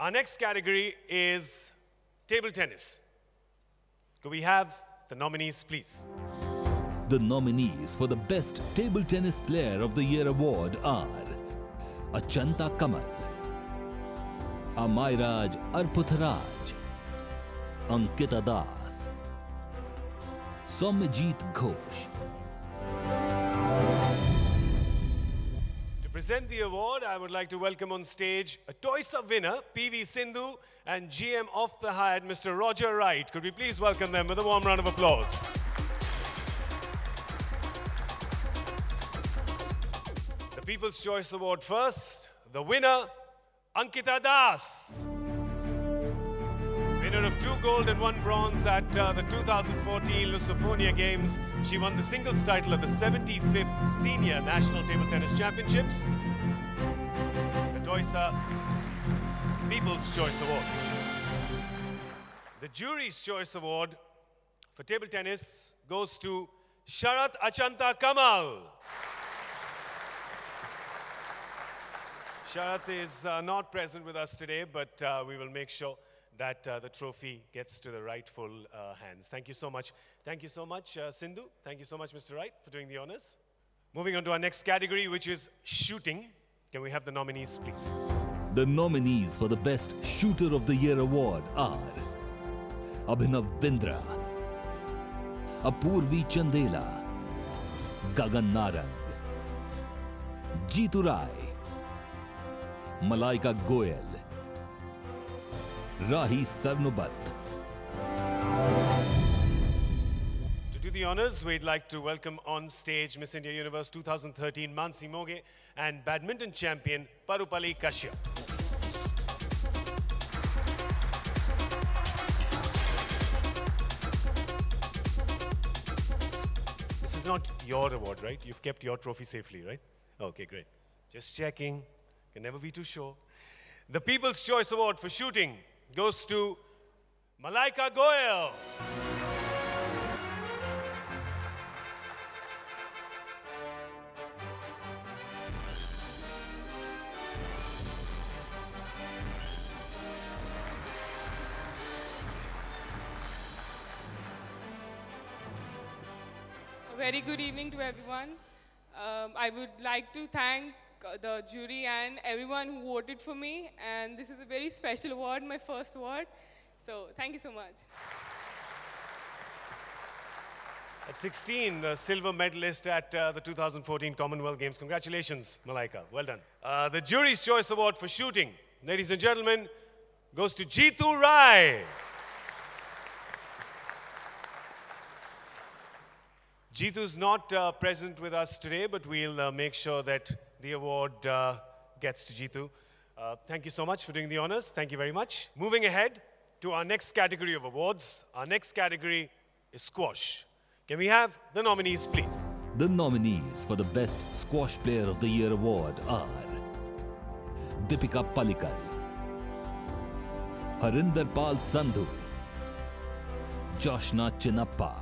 Our next category is table tennis. Could we have the nominees, please? The nominees for the Best Table Tennis Player of the Year award are Achanta Kamal, Amairaj Arputharaj, Ankita Das, Somjit Ghosh. To present the award, I would like to welcome on stage a TOYSA winner, PV Sindhu, and GM of the Hyatt, Mr. Roger Wright. Could we please welcome them with a warm round of applause? The People's Choice Award first, the winner, Ankita Das. Winner of 2 gold and 1 bronze at the 2014 Lusophonia Games. She won the singles title at the 75th Senior National Table Tennis Championships. The TOYSA People's Choice Award. The Jury's Choice Award for table tennis goes to Sharath Achanta Kamal. Sharath is not present with us today, but we will make sure that the trophy gets to the rightful hands. Thank you so much. Thank you so much, Sindhu. Thank you so much, Mr. Wright, for doing the honors. Moving on to our next category, which is shooting. Can we have the nominees, please? The nominees for the Best Shooter of the Year award are Abhinav Bindra, Apurvi Chandela, Gagan Narang, Jeetu Rai, Malaika Goyal, Rahi Sarnobat. To do the honors, we'd like to welcome on stage Miss India Universe 2013 Mansi Moge and badminton champion Parupali Kashyap. This is not your award, right? You've kept your trophy safely, right? Okay, great. Just checking. Can never be too sure. The People's Choice Award for shooting goes to Malaika Goyal. A very good evening to everyone. I would like to thank the jury and everyone who voted for me, and this is a very special award, my first award, so thank you so much. At 16, the silver medalist at the 2014 Commonwealth Games. Congratulations, Malaika. Well done. The Jury's Choice Award for shooting, ladies and gentlemen, goes to Jeetu Rai. Jeetu's not present with us today, but we'll make sure that the award gets to Jeetu. Thank you so much for doing the honors. Thank you very much. Moving ahead to our next category of awards. Our next category is squash. Can we have the nominees, please? The nominees for the Best Squash Player of the Year award are Deepika Pallikar, Harinder Pal Sandhu, Joshna Chinnappa,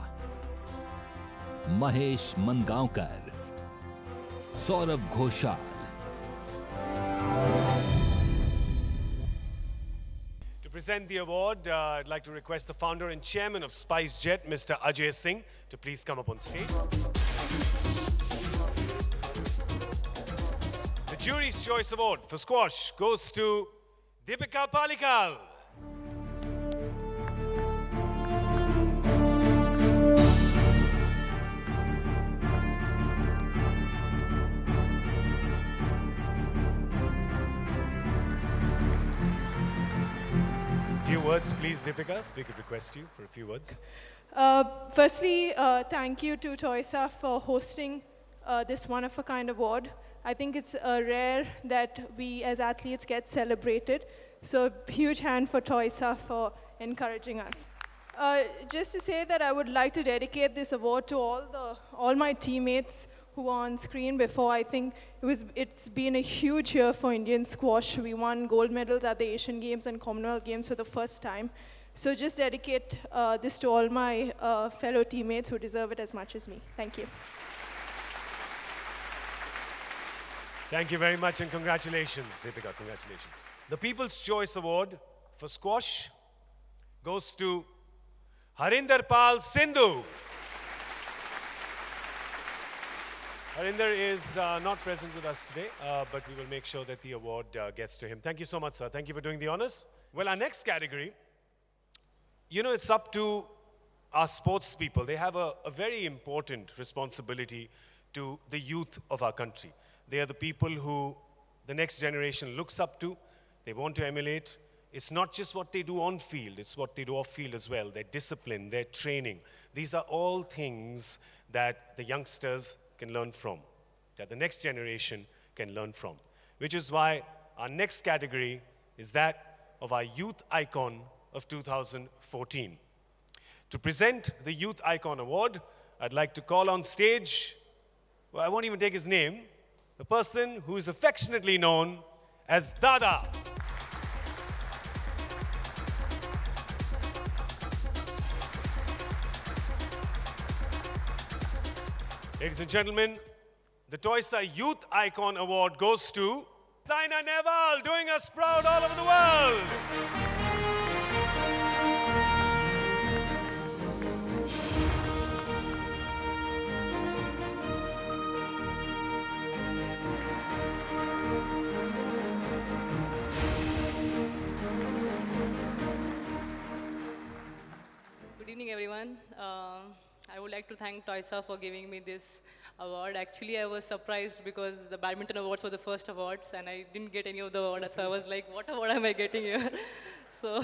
Mahesh Mangaonkar, Saurabh Ghoshal. To present the award, I'd like to request the founder and chairman of SpiceJet, Mr. Ajay Singh, to please come up on stage. The Jury's Choice Award for squash goes to Deepika Pallikar. Few words, please, Deepika. We could request you for a few words. Firstly, thank you to TOYSA for hosting this one-of-a-kind award. I think it's rare that we as athletes get celebrated. So huge hand for TOYSA for encouraging us. Just to say that I would like to dedicate this award to all my teammates who were on screen before. I think it's been a huge year for Indian squash. We won gold medals at the Asian Games and Commonwealth Games for the first time. So just dedicate this to all my fellow teammates who deserve it as much as me. Thank you. Thank you very much and congratulations, Deepika, congratulations. The People's Choice Award for squash goes to Harinder Pal Sindhu. Harinder is not present with us today, but we will make sure that the award gets to him. Thank you so much, sir. Thank you for doing the honors. Well, our next category, you know, it's up to our sports people. They have a very important responsibility to the youth of our country. They are the people who the next generation looks up to, they want to emulate. It's not just what they do on field, it's what they do off field as well. Their discipline, their training. These are all things that the youngsters can learn from, that the next generation can learn from. Which is why our next category is that of our Youth Icon of 2014. To present the Youth Icon Award, I'd like to call on stage, well, I won't even take his name, the person who is affectionately known as Dada. Ladies and gentlemen, the Toysa Youth Icon Award goes to Saina Nehwal, doing us proud all over the world. Good evening, everyone. I would like to thank Toysa for giving me this award. Actually, I was surprised because the badminton awards were the first awards and I didn't get any of the awards. So I was like, what award am I getting here? So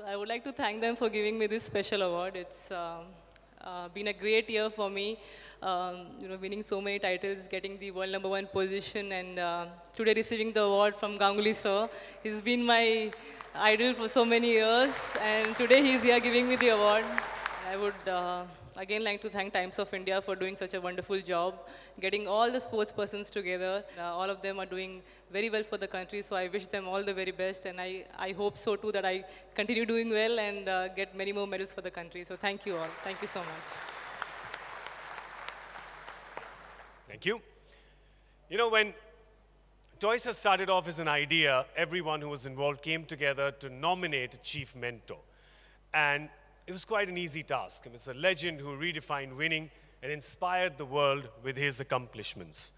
I would like to thank them for giving me this special award. It's been a great year for me, winning so many titles, getting the world #1 position, and today receiving the award from Ganguly sir. He's been my idol for so many years, and today he's here giving me the award. I would again like to thank Times of India for doing such a wonderful job, getting all the sports persons together. All of them are doing very well for the country, so I wish them all the very best, and I hope so too that I continue doing well and get many more medals for the country. So thank you all. Thank you so much. Thank you. You know, when Toysa started off as an idea, everyone who was involved came together to nominate a chief mentor. And it was quite an easy task. It was a legend who redefined winning and inspired the world with his accomplishments.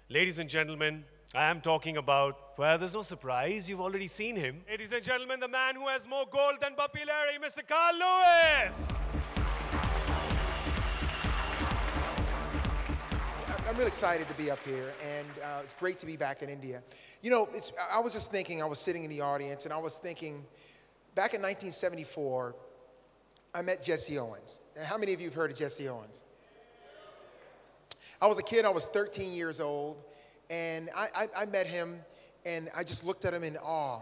Ladies and gentlemen, I am talking about, well, there's no surprise, you've already seen him. Ladies and gentlemen, the man who has more gold than popularity, Mr. Carl Lewis. I'm really excited to be up here, and it's great to be back in India. You know, I was just thinking, I was sitting in the audience, and I was thinking, back in 1974, I met Jesse Owens. And how many of you have heard of Jesse Owens? I was a kid, I was 13 years old, and I met him, and I just looked at him in awe.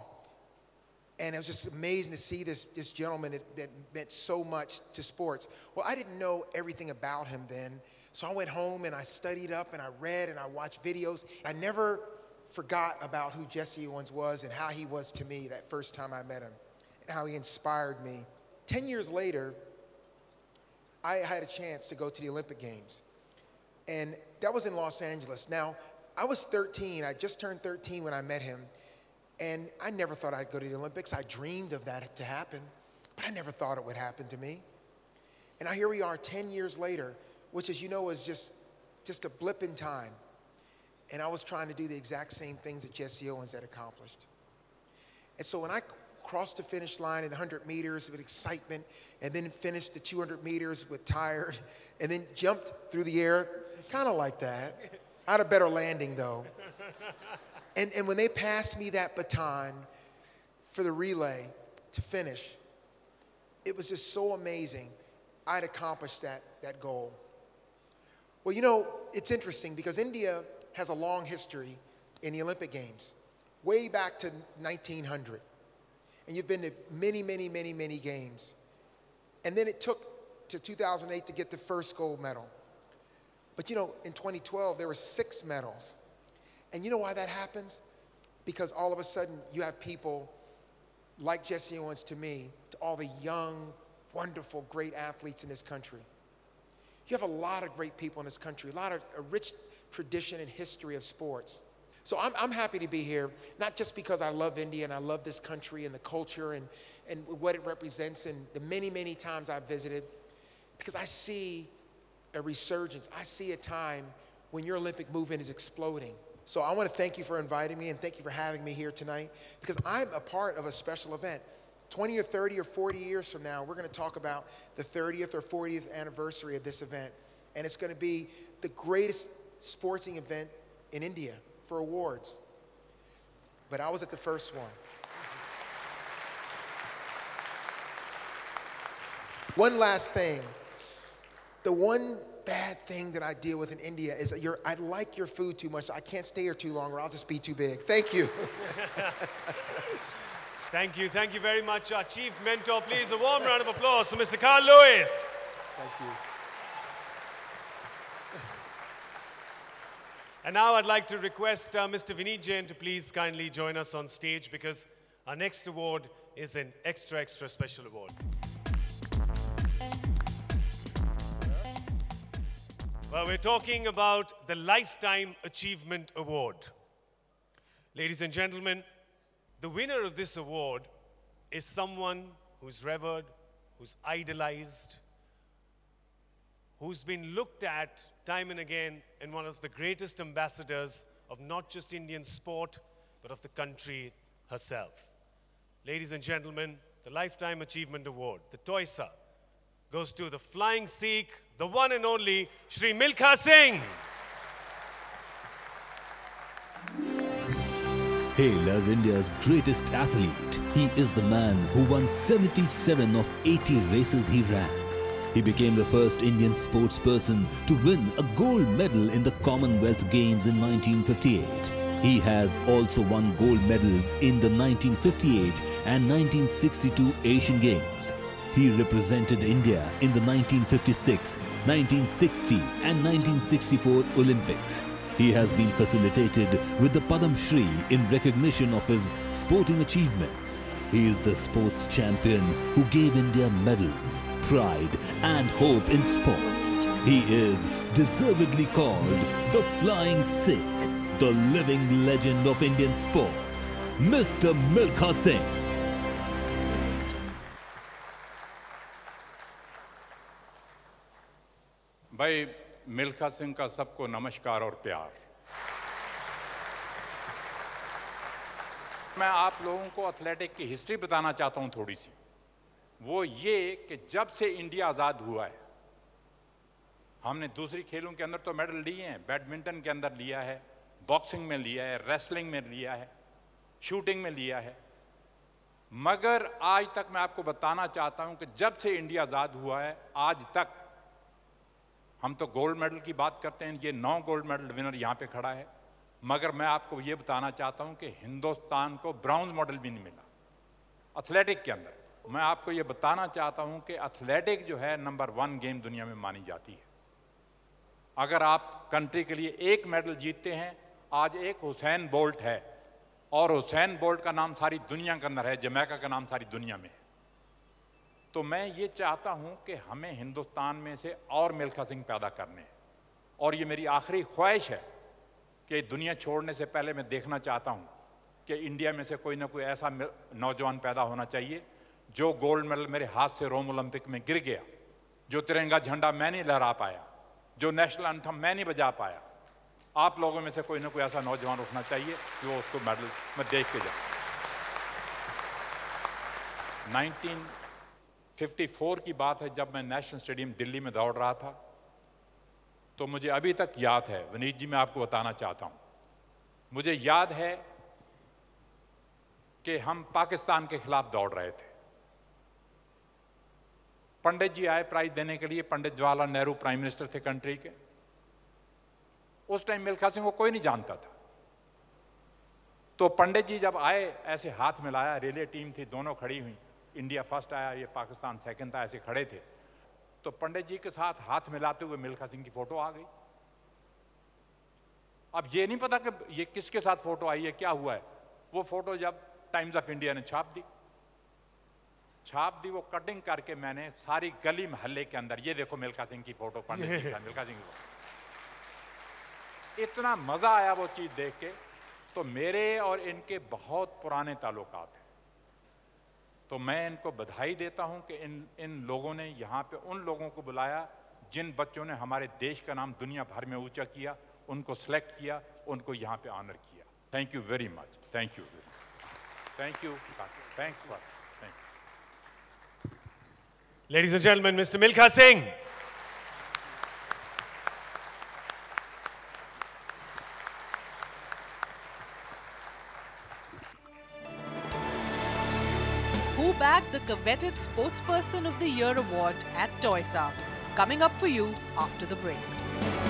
And it was just amazing to see this gentleman that meant so much to sports. Well, I didn't know everything about him then, so I went home and I studied up and I read and I watched videos. I never forgot about who Jesse Owens was and how he was to me that first time I met him, and how he inspired me. 10 years later, I had a chance to go to the Olympic Games, and that was in Los Angeles. Now, I was 13, I just turned 13 when I met him, and I never thought I'd go to the Olympics. I dreamed of that to happen, but I never thought it would happen to me. And now here we are 10 years later, which, as you know, is just a blip in time. And I was trying to do the exact same things that Jesse Owens had accomplished. And so when I crossed the finish line in the 100 meters with excitement, and then finished the 200 meters with tired, and then jumped through the air, kind of like that. I had a better landing, though. And when they passed me that baton for the relay to finish, it was just so amazing. I'd accomplished that goal. Well, you know, it's interesting because India has a long history in the Olympic Games, way back to 1900. And you've been to many, many, many, many games. And then it took to 2008 to get the first gold medal. But you know, in 2012, there were 6 medals. And you know why that happens? Because all of a sudden, you have people like Jesse Owens to me, to all the young, wonderful, great athletes in this country. You have a lot of great people in this country, a rich tradition and history of sports. So I'm happy to be here, not just because I love India and I love this country and the culture and what it represents and the many, many times I've visited, because I see a resurgence. I see a time when your Olympic movement is exploding. So I want to thank you for inviting me and thank you for having me here tonight, because I'm a part of a special event. 20 or 30 or 40 years from now, we're going to talk about the 30th or 40th anniversary of this event. And it's going to be the greatest sporting event in India for awards. But I was at the first one. One last thing. The one bad thing that I deal with in India is that I like your food too much. So I can't stay here too long or I'll just be too big. Thank you. Thank you. Thank you very much, our chief mentor. Please, a warm round of applause for Mr. Carl Lewis. Thank you. And now I'd like to request Mr. Vineet Jain to please kindly join us on stage, because our next award is an extra special award. Well, we're talking about the Lifetime Achievement Award. Ladies and gentlemen, the winner of this award is someone who's revered, who's idolized, who's been looked at time and again and one of the greatest ambassadors of not just Indian sport, but of the country herself. Ladies and gentlemen, the Lifetime Achievement Award, the TOYSA, goes to the Flying Sikh, the one and only Shri Milkha Singh. Hailed as India's greatest athlete, he is the man who won 77 of 80 races he ran. He became the first Indian sportsperson to win a gold medal in the Commonwealth Games in 1958. He has also won gold medals in the 1958 and 1962 Asian Games. He represented India in the 1956, 1960 and 1964 Olympics. He has been facilitated with the Padam Shri in recognition of his sporting achievements. He is the sports champion who gave India medals, pride and hope in sports. He is deservedly called the Flying Sikh, the living legend of Indian sports, Mr. Milkha Singh. भाई मिल्खा सिंह का सबको नमस्कार और प्यार। मैं आप लोगों को एथलेटिक की हिस्ट्री बताना चाहता हूं थोड़ी सी। वो ये कि जब से इंडिया आज़ाद हुआ है, हमने दूसरी खेलों के अंदर तो मेडल लिए हैं, बैडमिंटन के अंदर लिया है, बॉक्सिंग में लिया है, रेसलिंग में लिया है, शूटिंग में लिया है, मगर आज तक मैं आपको बताना चाहता हूं कि जब से इंडिया आज़ाद हुआ है आज तक, हम तो गोल्ड मेडल की बात करते हैं, ये 9 गोल्ड मेडल विनर यहाँ पे खड़ा है, मगर मैं आपको ये बताना चाहता हूँ कि हिंदुस्तान को ब्रॉन्ज मेडल भी नहीं मिला एथलेटिक के अंदर। मैं आपको ये बताना चाहता हूँ कि एथलेटिक जो है नंबर 1 गेम दुनिया में मानी जाती है। अगर आप कंट्री के लिए एक मेडल जीतते हैं, आज एक हुसैन बोल्ट है और हुसैन बोल्ट का नाम सारी दुनिया के अंदर है, जमैका का नाम सारी दुनिया में है। तो मैं ये चाहता हूं कि हमें हिंदुस्तान में से और मिल्खा सिंह पैदा करने, और ये मेरी आखिरी ख्वाहिश है कि दुनिया छोड़ने से पहले मैं देखना चाहता हूं कि इंडिया में से कोई ना कोई ऐसा नौजवान पैदा होना चाहिए जो गोल्ड मेडल मेरे हाथ से रोम ओलंपिक में गिर गया, जो तिरंगा झंडा मैं नहीं लहरा पाया, जो नेशनल एंथम मैं नहीं बजा पाया। आप लोगों में से कोई ना कोई ऐसा नौजवान उठना चाहिए कि वो उसको मेडल में देख के जाए। 1954 की बात है, जब मैं नेशनल स्टेडियम दिल्ली में दौड़ रहा था, तो मुझे अभी तक याद है, विनीत जी मैं आपको बताना चाहता हूं, मुझे याद है कि हम पाकिस्तान के खिलाफ दौड़ रहे थे। पंडित जी आए प्राइज देने के लिए, पंडित जवाहरलाल नेहरू प्राइम मिनिस्टर थे कंट्री के। उस टाइम मिल्खा सिंह को कोई नहीं जानता था। तो पंडित जी जब आए, ऐसे हाथ मिलाया, रिले टीम थी, दोनों खड़ी हुई, इंडिया फर्स्ट आया, ये पाकिस्तान सेकंड था, ऐसे खड़े थे। तो पंडित जी के साथ हाथ मिलाते हुए मिल्खा सिंह की फोटो आ गई। अब ये नहीं पता कि ये किसके साथ फोटो आई है, क्या हुआ है। वो फोटो जब टाइम्स ऑफ इंडिया ने छाप दी, वो कटिंग करके मैंने सारी गली मोहल्ले के अंदर, ये देखो मिल्खा सिंह की फोटो, पंडित जी मिल्खा सिंह की फोटो। इतना मजा आया वो चीज देख के तो मेरे और इनके बहुत पुराने ताल्लुकात हैं। तो मैं इनको बधाई देता हूं कि इन लोगों ने यहाँ पे उन लोगों को बुलाया जिन बच्चों ने हमारे देश का नाम दुनिया भर में ऊंचा किया, उनको सेलेक्ट किया, उनको यहाँ पे ऑनर किया। Thank you very much. Thank you, thank you, thanks for, thank you. Ladies and gentlemen, Mr. Milkha Singh. Who bagged the coveted Sportsperson of the Year award at Toys R? Coming up for you after the break.